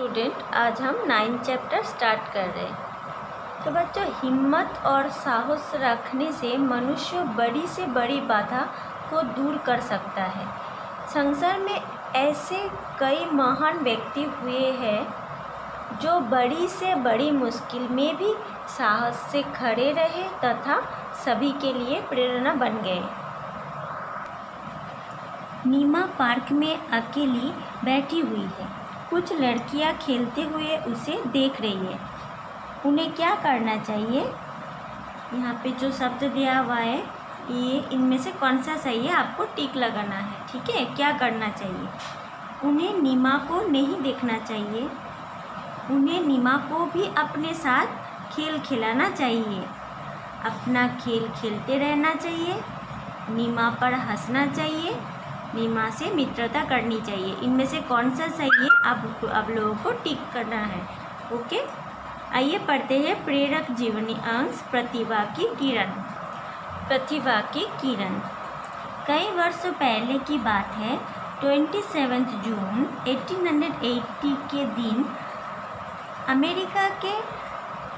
Student, आज हम 9th chapter start कर रहे हैं। तो बच्चों, हिम्मत और साहस रखने से मनुष्य बड़ी से बड़ी बाधा को दूर कर सकता है। संसार में ऐसे कई महान व्यक्ति हुए हैं जो बड़ी से बड़ी मुश्किल में भी साहस से खड़े रहे तथा सभी के लिए प्रेरणा बन गए। नीमा पार्क में अकेली बैठी हुई है। कुछ लड़कियां खेलते हुए उसे देख रही है। उन्हें क्या करना चाहिए? यहाँ पे जो शब्द दिया हुआ है, ये इनमें से कौन सा सही है, आपको टिक लगाना है। ठीक है, क्या करना चाहिए? उन्हें नीमा को नहीं देखना चाहिए। उन्हें नीमा को भी अपने साथ खेल खिलाना चाहिए। अपना खेल खेलते रहना चाहिए। नीमा पर हंसना चाहिए। नीमा से मित्रता करनी चाहिए। इनमें से कौन सा सही है, आप लोगों को टिक करना है। ओके, आइए पढ़ते हैं प्रेरक जीवनी अंश प्रतिभा की किरण। प्रतिभा की किरण। कई वर्ष पहले की बात है। 27 जून 1880 के दिन अमेरिका के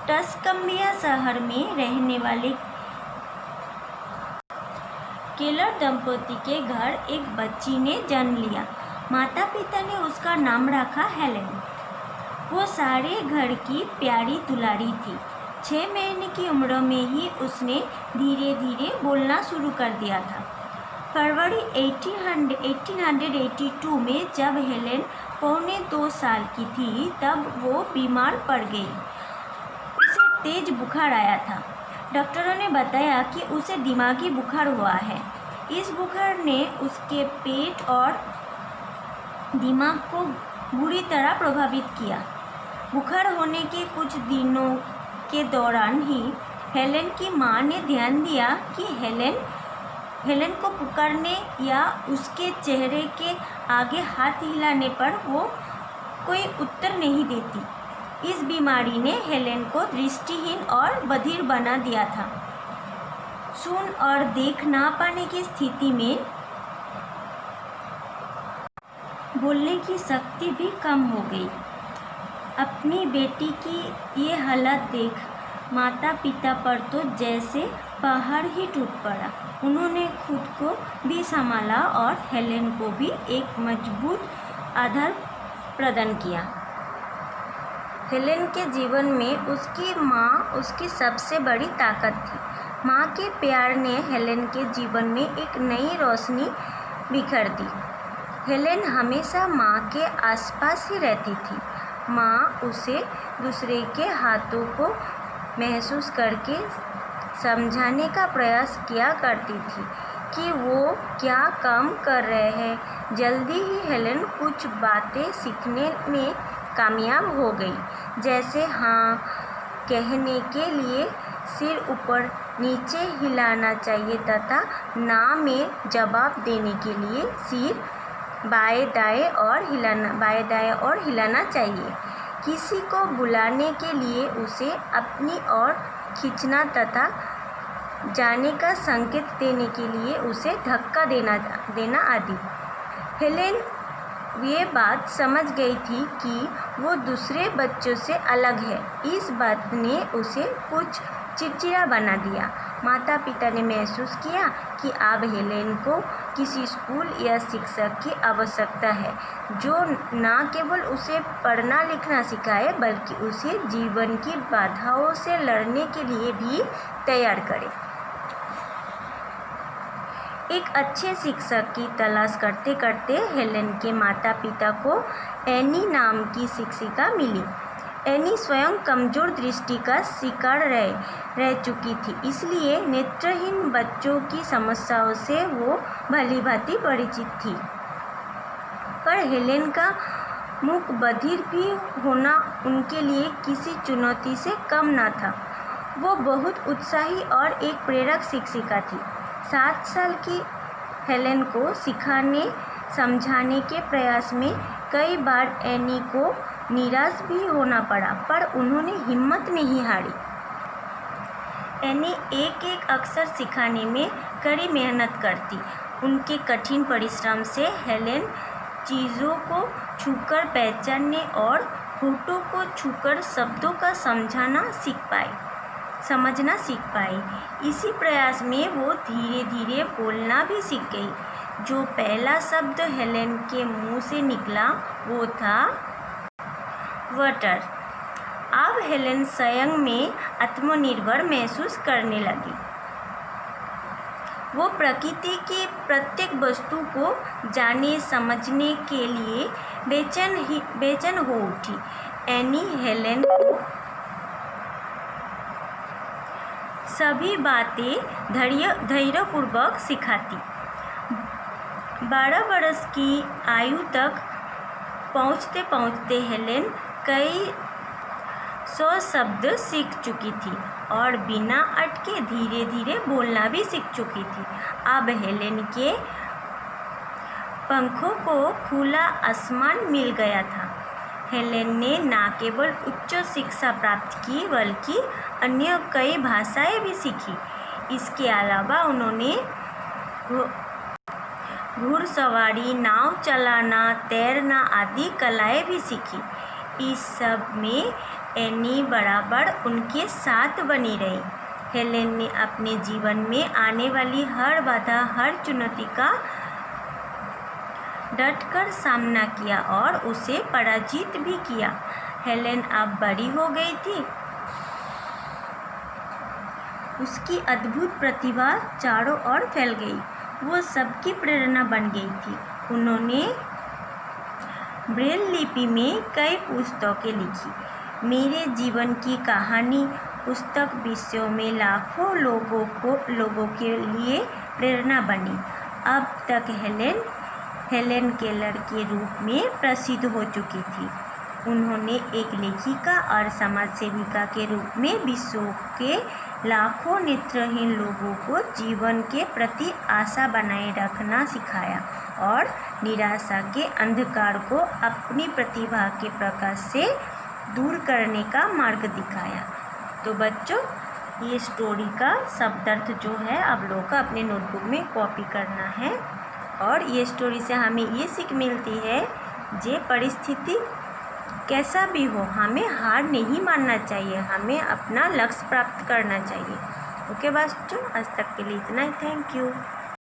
टस्कम्बिया शहर में रहने वाले केलर दंपति के घर एक बच्ची ने जन्म लिया। माता पिता ने उसका नाम रखा हेलेन। वो सारे घर की प्यारी दुलारी थी। 6 महीने की उम्र में ही उसने धीरे धीरे बोलना शुरू कर दिया था। फरवरी 1882 में जब हेलेन 1.25 साल की थी, तब वो बीमार पड़ गई। उसे तेज बुखार आया था। डॉक्टरों ने बताया कि उसे दिमागी बुखार हुआ है। इस बुखार ने उसके पेट और दिमाग को बुरी तरह प्रभावित किया। बुखार होने के कुछ दिनों के दौरान ही हेलेन की माँ ने ध्यान दिया कि हेलेन को पुकारने या उसके चेहरे के आगे हाथ हिलाने पर वो कोई उत्तर नहीं देती। इस बीमारी ने हेलेन को दृष्टिहीन और बधिर बना दिया था। सुन और देख ना पाने की स्थिति में बोलने की शक्ति भी कम हो गई। अपनी बेटी की ये हालत देख माता पिता पर तो जैसे पहाड़ ही टूट पड़ा। उन्होंने खुद को भी संभाला और हेलेन को भी एक मजबूत आधार प्रदान किया। हेलेन के जीवन में उसकी माँ उसकी सबसे बड़ी ताकत थी। माँ के प्यार ने हेलेन के जीवन में एक नई रोशनी बिखेर दी। हेलेन हमेशा माँ के आसपास ही रहती थी। माँ उसे दूसरे के हाथों को महसूस करके समझाने का प्रयास किया करती थी कि वो क्या काम कर रहे हैं। जल्दी ही हेलेन कुछ बातें सीखने में कामयाब हो गई, जैसे हाँ कहने के लिए सिर ऊपर नीचे हिलाना चाहिए तथा ना में जवाब देने के लिए सिर बाएं दाएं और हिलाना चाहिए। किसी को बुलाने के लिए उसे अपनी ओर खींचना तथा जाने का संकेत देने के लिए उसे धक्का देना आदि। हेलेन ये बात समझ गई थी कि वो दूसरे बच्चों से अलग है। इस बात ने उसे कुछ चिड़चिड़ा बना दिया। माता पिता ने महसूस किया कि अब हेलेन को किसी स्कूल या शिक्षक की आवश्यकता है जो न केवल उसे पढ़ना लिखना सिखाए बल्कि उसे जीवन की बाधाओं से लड़ने के लिए भी तैयार करे। एक अच्छे शिक्षक की तलाश करते करते हेलेन के माता पिता को एनी नाम की शिक्षिका मिली। एनी स्वयं कमज़ोर दृष्टि का शिकार रह चुकी थी, इसलिए नेत्रहीन बच्चों की समस्याओं से वो भलीभांति परिचित थी। पर हेलेन का मुख बधिर भी होना उनके लिए किसी चुनौती से कम न था। वो बहुत उत्साही और एक प्रेरक शिक्षिका थी। 7 साल की हेलेन को सिखाने समझाने के प्रयास में कई बार एनी को निराश भी होना पड़ा, पर उन्होंने हिम्मत नहीं हारी। एनी एक एक अक्षर सिखाने में कड़ी मेहनत करती। उनके कठिन परिश्रम से हेलेन चीज़ों को छूकर पहचानने और होठों को छूकर शब्दों का समझना सीख पाई। इसी प्रयास में वो धीरे धीरे बोलना भी सीख गई। जो पहला शब्द हेलेन के मुंह से निकला वो था वाटर। अब हेलेन स्वयं में आत्मनिर्भर महसूस करने लगी। वो प्रकृति की प्रत्येक वस्तु को जानने समझने के लिए बेचैन हो उठी। एनी हेलेन को सभी बातें धैर्यपूर्वक सिखाती। 12 वर्ष की आयु तक पहुँचते पहुँचते हेलेन कई 100 शब्द सीख चुकी थी और बिना अटके धीरे धीरे बोलना भी सीख चुकी थी। अब हेलेन के पंखों को खुला आसमान मिल गया था। हेलेन ने न केवल उच्च शिक्षा प्राप्त की बल्कि अन्य कई भाषाएं भी सीखी। इसके अलावा उन्होंने घुड़सवारी, नाव चलाना, तैरना आदि कलाएं भी सीखी। इस सब में एनी बराबर उनके साथ बनी रही। हेलेन ने अपने जीवन में आने वाली हर बाधा, हर चुनौती का डटकर सामना किया और उसे पराजित भी किया। हेलेन अब बड़ी हो गई थी। उसकी अद्भुत प्रतिभा चारों ओर फैल गई। वो सबकी प्रेरणा बन गई थी। उन्होंने ब्रेल लिपि में कई पुस्तकें लिखी। मेरे जीवन की कहानी पुस्तक विश्व में लाखों लोगों के लिए प्रेरणा बनी। अब तक हेलेन केलर के रूप में प्रसिद्ध हो चुकी थी। उन्होंने एक लेखिका और समाज सेविका के रूप में विश्व के लाखों नेत्रहीन लोगों को जीवन के प्रति आशा बनाए रखना सिखाया और निराशा के अंधकार को अपनी प्रतिभा के प्रकाश से दूर करने का मार्ग दिखाया। तो बच्चों, ये स्टोरी का शब्दार्थ जो है आप लोगों को अपने नोटबुक में कॉपी करना है। और ये स्टोरी से हमें ये सीख मिलती है जे परिस्थिति कैसा भी हो हमें हार नहीं मानना चाहिए, हमें अपना लक्ष्य प्राप्त करना चाहिए। ओके बच्चों, आज तक के लिए इतना ही। Thank you.